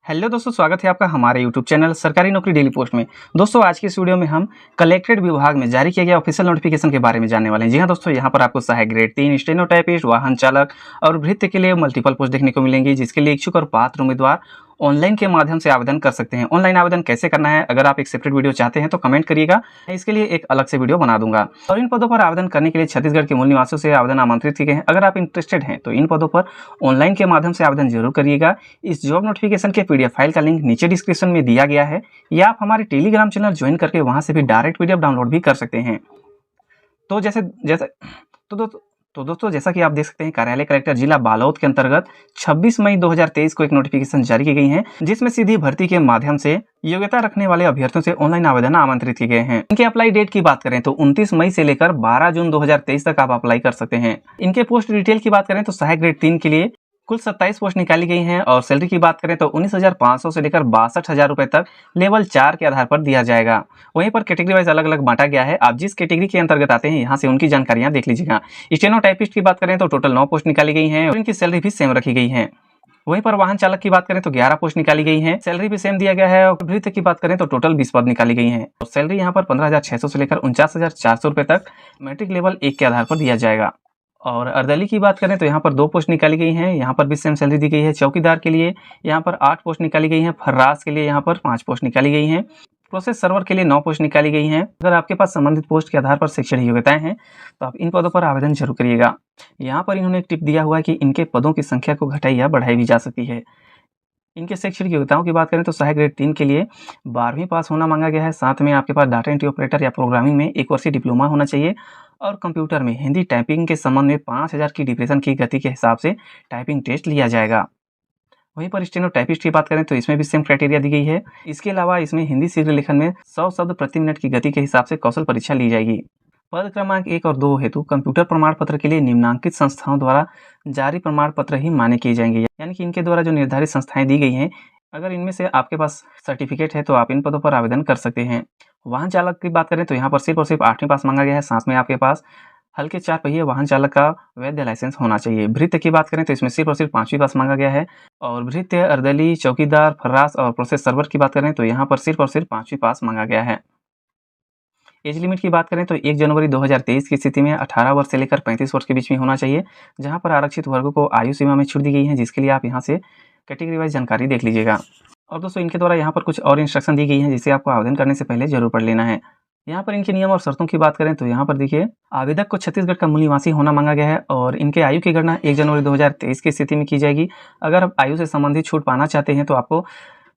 Hello दोस्तों, स्वागत है आपका हमारे यूट्यूब चैनल सरकारी नौकरी डेली पोस्ट में। दोस्तों, आज की इस वीडियो में हम कलेक्ट्रेट विभाग में जारी किया गया ऑफिशियल नोटिफिकेशन के बारे में जानने वाले हैं। जी हाँ दोस्तों, यहाँ पर आपको सहायक ग्रेड 3 स्टेनोटाइपिस्ट, वाहन चालक और भृत्य के लिए मल्टीपल पोस्ट देखने को मिलेंगी, जिसके लिए इच्छुक और पात्र उम्मीदवार ऑनलाइन के माध्यम से आवेदन कर सकते हैं। ऑनलाइन आवेदन कैसे करना है, अगर आप एक सेपरेट वीडियो चाहते हैं तो कमेंट करिएगा, मैं इसके लिए एक अलग से वीडियो बना दूंगा। और इन पदों पर आवेदन करने के लिए छत्तीसगढ़ के मूल निवासियों से आवेदन आमंत्रित किए गए हैं। अगर आप इंटरेस्टेड हैं तो इन पदों पर ऑनलाइन के माध्यम से आवेदन जरूर करिएगा। इस जॉब नोटिफिकेशन के पीडीएफ फाइल का लिंक नीचे डिस्क्रिप्शन में दिया गया है, या आप हमारे टेलीग्राम चैनल ज्वाइन करके वहां से भी डायरेक्ट पीडीएफ डाउनलोड भी कर सकते हैं। तो जैसे जैसे तो दोस्तों जैसा कि आप देख सकते हैं, कार्यालय कलेक्टर जिला बालोद के अंतर्गत 26 मई 2023 को एक नोटिफिकेशन जारी की गई है, जिसमें सीधी भर्ती के माध्यम से योग्यता रखने वाले अभ्यर्थियों से ऑनलाइन आवेदन आमंत्रित किए गए हैं। इनके अप्लाई डेट की बात करें तो 29 मई से लेकर 12 जून 2023 तक आप अप्लाई कर सकते हैं। इनके पोस्ट डिटेल की बात करें तो सहायक ग्रेड 3 के लिए कुल 27 पोस्ट निकाली गई हैं, और सैलरी की बात करें तो 19,500 से लेकर 62,000 रुपए तक लेवल 4 के आधार पर दिया जाएगा। वहीं पर कैटेगरी वाइज अलग अलग बांटा गया है। आप जिस कैटेगरी के अंतर्गत आते हैं, यहाँ से उनकी जानकारियां देख लीजिएगा। स्टेनोटाइपिस्ट की बात करें तो टोटल 9 पोस्ट निकाली गई हैं, और इनकी सैलरी भी सेम रखी गई है। वहीं पर वाहन चालक की बात करें तो 11 पोस्ट निकाली गई हैं, सैलरी भी सेम दिया गया है। और भृत्य की बात करें तो टोटल 20 पद निकाली गई हैं, और सैलरी यहाँ पर 15,600 से लेकर 49,400 रुपए तक मैट्रिक लेवल 1 के आधार पर दिया जाएगा। और अर्दली की बात करें तो यहाँ पर 2 पोस्ट निकाली गई हैं, यहाँ पर भी सेम सैलरी दी गई है। चौकीदार के लिए यहाँ पर 8 पोस्ट निकाली गई हैं। फर्रास के लिए यहाँ पर 5 पोस्ट निकाली गई हैं। प्रोसेस सर्वर के लिए 9 पोस्ट निकाली गई हैं। अगर आपके पास संबंधित पोस्ट के आधार पर शैक्षणिक योग्यताएं हैं तो आप इन पदों पर आवेदन जरूर करिएगा। यहाँ पर इन्होंने एक टिप दिया हुआ है कि इनके पदों की संख्या को घटाई या बढ़ाई भी जा सकती है। इनके शैक्षणिक योग्यताओं की बात करें तो सहायक ग्रेड 3 के लिए 12वीं पास होना मांगा गया है। साथ में आपके पास डाटा एंट्री ऑपरेटर या प्रोग्रामिंग में 1 वर्षीय डिप्लोमा होना चाहिए, और कंप्यूटर में हिंदी टाइपिंग के संबंध में 5000 की डिप्रेशन की गति के हिसाब से टाइपिंग टेस्ट लिया जाएगा। वहीं पर स्टेनोटाइपिस्ट की बात करें तो इसमें भी सेम क्राइटेरिया दी गई है। इसके अलावा इसमें हिंदी शीघ्र लेखन में 100 शब्द प्रति मिनट की गति के हिसाब से कौशल परीक्षा ली जाएगी। पद क्रमांक 1 और 2 हेतु कंप्यूटर प्रमाण पत्र के लिए निम्नांकित संस्थाओं द्वारा जारी प्रमाण पत्र ही मान्य किए जाएंगे, यानी कि इनके द्वारा जो निर्धारित संस्थाएं दी गई हैं, अगर इनमें से आपके पास सर्टिफिकेट है तो आप इन पदों पर आवेदन कर सकते हैं। वाहन चालक की बात करें तो यहाँ पर सिर्फ और सिर्फ 8वीं पास मांगा गया है। साथ में आपके पास हल्के 4 पहिए वाहन चालक का वैध लाइसेंस होना चाहिए। भृत्य की बात करें तो इसमें सिर्फ और सिर्फ 5वीं पास मांगा गया है। और भृत्य, अर्दली, चौकीदार, फर्रास और प्रोसेस सर्वर की बात करें तो यहाँ पर सिर्फ और सिर्फ 5वीं पास मांगा गया है। एज लिमिट की बात करें तो 1 जनवरी 2023 की स्थिति में 18 वर्ष से लेकर 35 वर्ष के बीच में होना चाहिए, जहाँ पर आरक्षित वर्गों को आयु सीमा में छूट दी गई है, जिसके लिए आप यहाँ से कैटेगरी वाइज जानकारी देख लीजिएगा। और दोस्तों, इनके द्वारा यहाँ पर कुछ और इंस्ट्रक्शन दी गई हैं, जिसे आपको आवेदन करने से पहले जरूर पढ़ लेना है। यहाँ पर इनके नियम और शर्तों की बात करें तो यहाँ पर देखिए, आवेदक को छत्तीसगढ़ का मूल निवासी होना मांगा गया है, और इनके आयु की गणना 1 जनवरी 2023 की स्थिति में की जाएगी। अगर आप आयु से संबंधित छूट पाना चाहते हैं तो आपको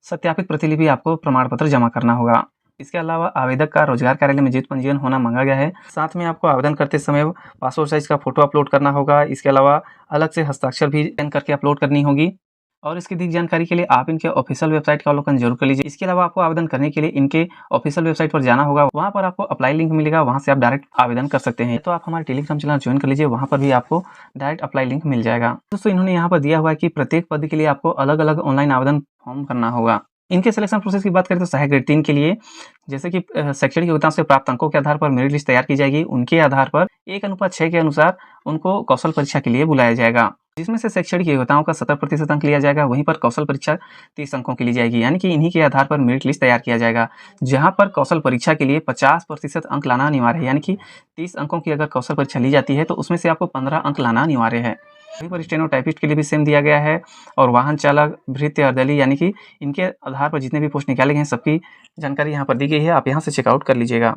सत्यापित प्रतिलिपि आपको प्रमाण पत्र जमा करना होगा। इसके अलावा आवेदक का रोजगार कार्यालय में जीवित पंजीयन होना मांगा गया है। साथ में आपको आवेदन करते समय पासपोर्ट साइज का फोटो अपलोड करना होगा। इसके अलावा अलग से हस्ताक्षर भी स्कैन करके अपलोड करनी होगी। और इसकी अधिक जानकारी के लिए आप इनके ऑफिशियल वेबसाइट का अवलोकन जरूर कर लीजिए। इसके अलावा आपको आवेदन करने के लिए इनके ऑफिशियल वेबसाइट पर जाना होगा। वहां पर आपको अप्लाई लिंक मिलेगा, वहां से आप डायरेक्ट आवेदन कर सकते हैं। तो आप हमारे टेलीग्राम चैनल ज्वाइन कर लीजिए, वहां पर भी आपको डायरेक्ट अप्लाई लिंक मिल जाएगा। दोस्तों, इन्होंने यहाँ पर दिया हुआ है कि प्रत्येक पद के लिए आपको अलग अलग ऑनलाइन आवेदन फॉर्म करना होगा। इनके सिलेक्शन प्रोसेस की बात करें तो सहायक ग्रेड 3 के लिए जैसे कि शैक्षणिक योग्यता से प्राप्त अंकों के आधार पर मेरिट लिस्ट तैयार की जाएगी। उनके आधार पर 1:6 के अनुसार उनको कौशल परीक्षा के लिए बुलाया जाएगा, जिसमें से शैक्षणिक योग्यताओं का 70% अंक लिया जाएगा। वहीं पर कौशल परीक्षा 30 अंकों की ली जाएगी, यानी कि इन्हीं के आधार पर मेरिट लिस्ट तैयार किया जाएगा। जहां पर कौशल परीक्षा के लिए 50% अंक लाना अनिवार्य है, यानी कि 30 अंकों की अगर कौशल परीक्षा ली जाती है तो उसमें से आपको 15 अंक लाना अनिवार्य है। वहीं पर स्टेनोटाइपिस्ट के लिए भी सेम दिया गया है। और वाहन चालक, भृत्य, अर्दली, यानी कि इनके आधार पर जितने भी पोस्ट निकाले गए हैं सबकी जानकारी यहाँ पर दी गई है। आप यहाँ से चेकआउट कर लीजिएगा।